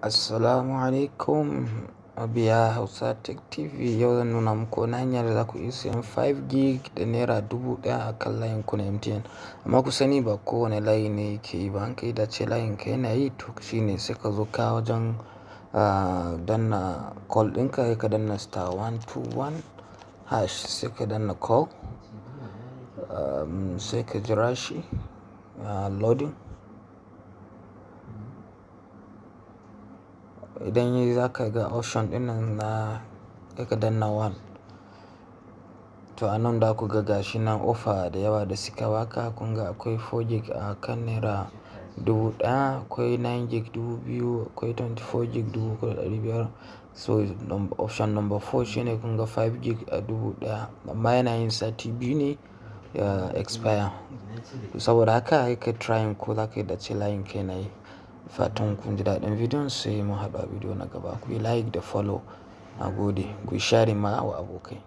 Assalamu alaikum mabiya Hausa Tech TV. Yau zan nuna muku wani hanya da za ku iya siyan 5 gig da naira 1000 a kan layin ku na MTN. Amma ku sani ba kowane layi ne yake yi ba. An kai dace layin ka yana yi to shine sai ka zo ka wajen danna call ɗinka, ka danna *121# sai ka danna call, sai ka jira shi loading. Idan yayi za ka ga option ɗin nan na ka danna 1. To a nan da ku ga gashi nan offer da yawa da suka baka. Kun ga akwai 4 gig a kan naira 1000, akwai 9 gig 2000, akwai 24 gig 3500. So option number 4 shine kun ga 5 gig a 1000, amma yana yin sati 2 ne ya expire. Saboda haka ka try ko za ka yi dace layin ka yana yi. Fatan kun ji daɗin bidiyon, sai mu haɗu a bidiyo na gaba. Ku yi like da follow. Na gode. Ku yi share ma wa abokai.